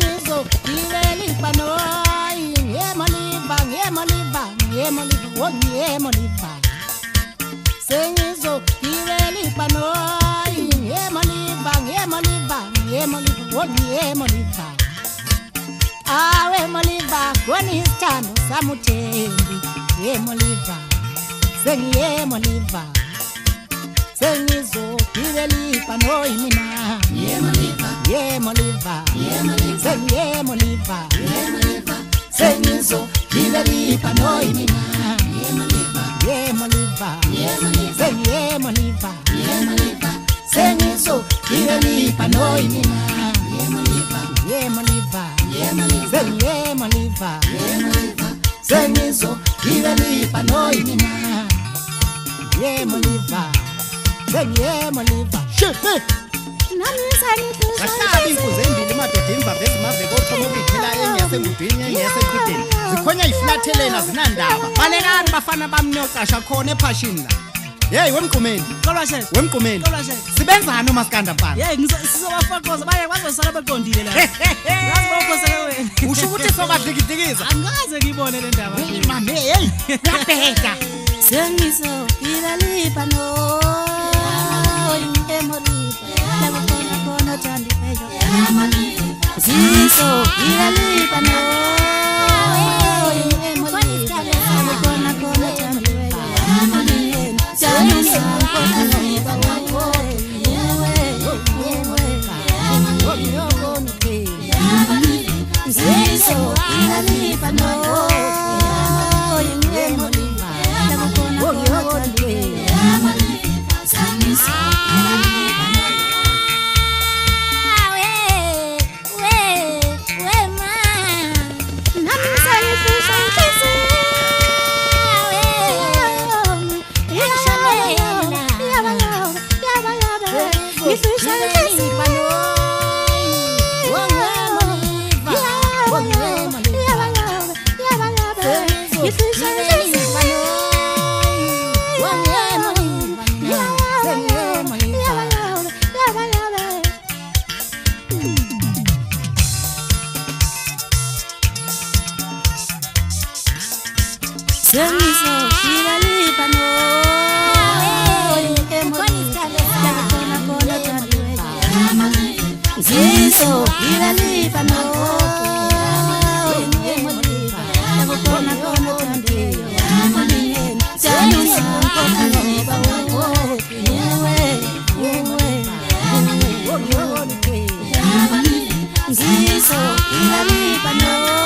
Sengizo ileli panoi Ngemoliva oh ngemoliva Sengizo ileli panoi Ngemoliva oh ngemoliva Awe moliva koni stano samutendi Ngemoliva Sengiemoliva Sengizo ileli panoi mina Ngemoliva Sengiemoliva Sengizo ileli panoi mina Ngemoliva Sengiemoliva Sengizo ileli panoi mina Ngemoliva Sengiemoliva Sengizo ileli panoi mina Ngemoliva Sengiemoliva Bahlaba imfuzo embili madoda imva bezimaveko othomobithela enyasemudwini enyasekhudeni zikhonya iflathelena zinandaba balekani bafana bamnyocasha khona ephashini la hey wemgqumeni sibenzani umasikanda mfana sizobafaqoza baye bazosala beqondile la yazi bawukhosele wena usho ukuthi sokadlikidikiza angaze ngibone le ndaba mame hey uyabheka Sengizo ileli panoi Ngemoliva kona tandi peyo Sengizo ileli panoi Ngemoliva kona tandi peyo Sengizo ileli panoi Ngemoliva Sengizo ileli panoi kona tandi Sengizo ileli panoi Ngemoliva kona tandi Sengizo ileli panoi